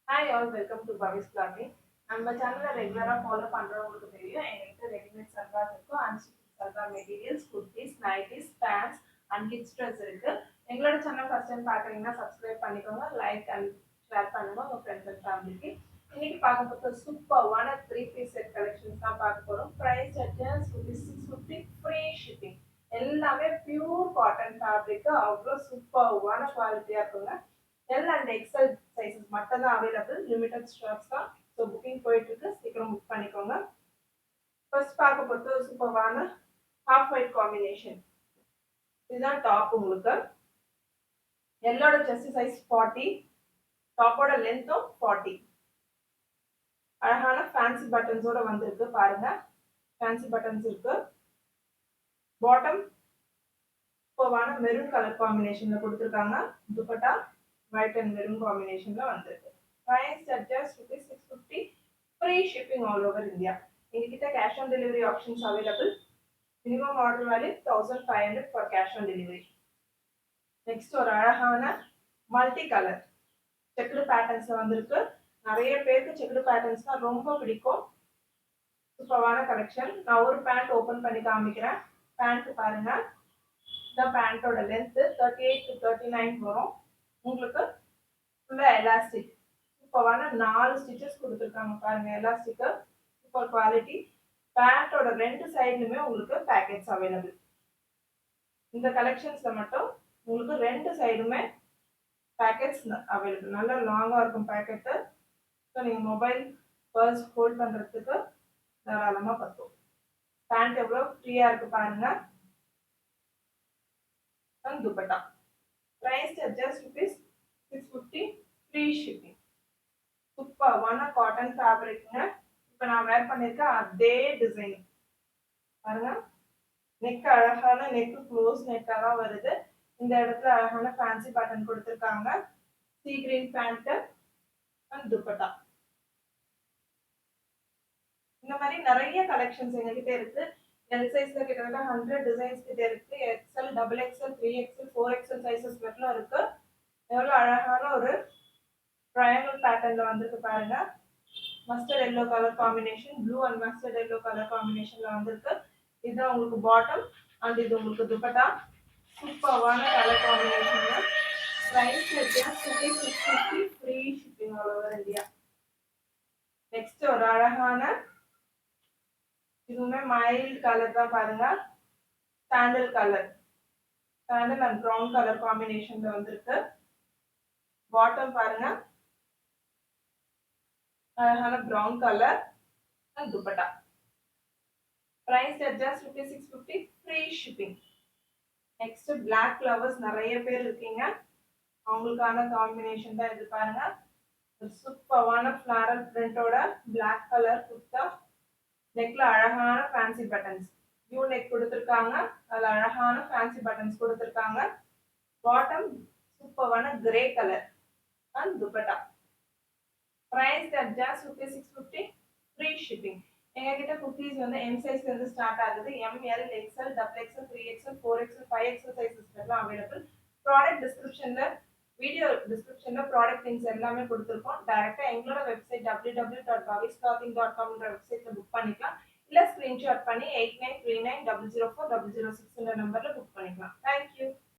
Hi all, welcome to Bhavi's Clothing. நம்ம சேனலை ரெகுலராக ஃபாலோ பண்ணுறவங்களுக்கு தெரியும் எங்கள்கிட்ட ரெடிமேட் சல்வார் இருக்கும் unstitch salwar materials kurtis nighties pants and kids dress இருக்கு. எங்களோட சேனல் ஃபர்ஸ்ட் டைம் பார்க்குறீங்கன்னா சப்ஸ்கிரைப் பண்ணிக்கோங்க, லைக் அண்ட் ஷேர் பண்ணுங்க உங்கள் ஃப்ரெண்ட்ஸ் அண்ட் ஃபேமிலிக்கு. இன்னைக்கு பார்க்க போகிற சூப்பர்வான 3 பீஸ் செட் கலெக்ஷன்ஸ் தான் பார்க்க போகிறோம். Price adjust ₹650 free shipping. எல்லாமே பியூர் காட்டன் ஃபேப்ரிக், அவ்வளோ சூப்பர்வான குவாலிட்டியாக இருக்குங்க. எல் அண்ட் எக்ஸல் சைஸஸ் மட்டும் தான் அவைலபிள், லிமிடெட் ஸ்டாக்ஸ் தான். ஸோ புக்கிங் போயிட்டு இருக்கு, சீக்கிரம் புக் பண்ணிக்கோங்க. ஃபர்ஸ்ட் பார்க்க பொறுத்த சூப்பர்வான ஹாஃப் ஒயிட் காம்பினேஷன். இதுதான் டாப். உங்களுக்கு எல்லோட செஸ்ட் சைஸ் 40, டாப்போட லென்த்தும் 40. அழகான ஃபேன்சி பட்டன்ஸோட வந்திருக்கு பாருங்க. ஃபேன்சி பட்டன்ஸ் இருக்கு. பாட்டம் சூப்பர்வான மெரூன் கலர் காம்பினேஷன்ல கொடுத்துருக்காங்க. துப்பட்டா white and maroon combinationல வந்திருக்கு. Price at just ₹650, free shipping all over India. எங்ககிட்ட cash on delivery options available. Minimum order value 1500 for cash on delivery. Next ஒரு அழகான மல்டி கலர் செக்குடு பேட்டர்ன்ஸ்ல வந்திருக்கு. நிறைய பேருக்கு செக்குடு பேட்டர்ன்ஸ்னா ரொம்ப பிடிக்கும். சூப்பரான கலெக்ஷன். நான் ஒரு பேண்ட் ஓபன் பண்ணி காமிக்கிறேன். பேண்ட் பாருங்க. இந்த பேண்டோட லென்த் 38 to 39 வரும். உங்களுக்கு ஃபுல்லா எலாஸ்டிக் சூப்பரான 4 ஸ்டிச்சஸ் கொடுத்துருக்காங்க பாருங்க. Elastic super quality. பேண்டோட ரெண்டு சைடுலுமே உங்களுக்கு பேக்கெட்ஸ் அவைலபிள். இந்த கலெக்ஷன்ஸ்ல மட்டும் உங்களுக்கு ரெண்டு சைடுமே பேக்கெட்ஸ் அவைலபிள். நல்லா லாங்கா இருக்கும் பேக்கெட்டு. ஸோ நீங்க மொபைல் பர்ஸ் ஹோல்ட் பண்றதுக்கு தாராளமா பத்தும். பேண்ட் எவ்வளோ ஃப்ரீயா இருக்கு பாருங்க. துப்பட்டா பிரைஸ் ஜஸ்ட் ₹650, ஃப்ரீ ஷிப்பிங். சூப்பர்வான காட்டன் ஃபேப்ரிக்ங்க. இப்போ நான் வேர் பண்ணியிருக்கேன் அதே டிசைன் பாருங்க. நெக் அழகான நெக் க்ளோஸ் நெக்கா தான் வருது. இந்த இடத்துல அழகான ஃபேன்சி பட்டன் கொடுத்துருக்காங்க. Sea green pant and dupatta. இந்த மாதிரி நிறைய கலெக்ஷன்ஸ் எங்ககிட்ட இருக்கு. எல் சைஸ்ல கிட்டத்தட்ட 100 டிசைன்ஸ் கிட்ட இருக்கு. XL, double XL, 3XL, 4XL sizes வரலாம் இருக்கு. எவ்வளவு அழகான ஒரு ட்ரையாங்கிள் பேட்டர்ன்ல வந்திருக்கு பாருங்க. Mustard yellow colour combination, blue and mustard yellow colour காம்பினேஷன்ல வந்திருக்கு. இதுதான் உங்களுக்கு பாட்டம் அண்ட் இது உங்களுக்கு துப்பட்டா. சூப்பர்வான கலர் காம்பினேஷன்ல. Price ₹650, free shipping all over India. Next ஒரு அழகான இதுவுமே மைல்ட் கலர் தான் பாருங்க. Sandal colour, sandal and brown colour காம்பினேஷன்ல வந்திருக்கு. பாட்டம் பாருங்க அழகான brown colour and dupatta. Price just ₹650, free shipping. Next black flowers நிறைய பேர் இருக்கீங்க, அவங்களுக்கான காம்பினேஷன் தான் இது பாருங்க. சூப்பர்வான ஃபிளாரல் பிரிண்டோட பிளாக் கலர் குர்த்தா. நெக்ல அழகான ஃபேன்சி பட்டன்ஸ், யூ நெக் கொடுத்துருக்காங்க. அதுல அழகான ஃபேன்சி பட்டன்ஸ் கொடுத்துருக்காங்க. பாட்டம் சூப்பர்வான grey colour and dupatta. Price just ₹650, free shipping. எங்ககிட்ட குர்த்திஸ் வந்து எம் சைஸ்ல இருந்து ஸ்டார்ட் ஆகுது. M L, XL, double XL, 3XL, 4XL, 5XL sizes எல்லாம் அவைலபிள். ப்ராடக்ட் டிஸ்கிரிப்ஷன்ல, வீடியோ டிஸ்கிரிப்ஷன்ல ப்ராடக்ட் லிங்க்ஸ் எல்லாமே கொடுத்துருக்கோம். டைரக்டா எங்களோட வெப்சைட் www.bhavisclothing.com வெப்சைட்ல புக் பண்ணிக்கலாம். இல்ல ஸ்கிரீன்ஷாட் பண்ணி 8939004006 நம்பர்ல புக் பண்ணிக்கலாம். தேங்க்யூ.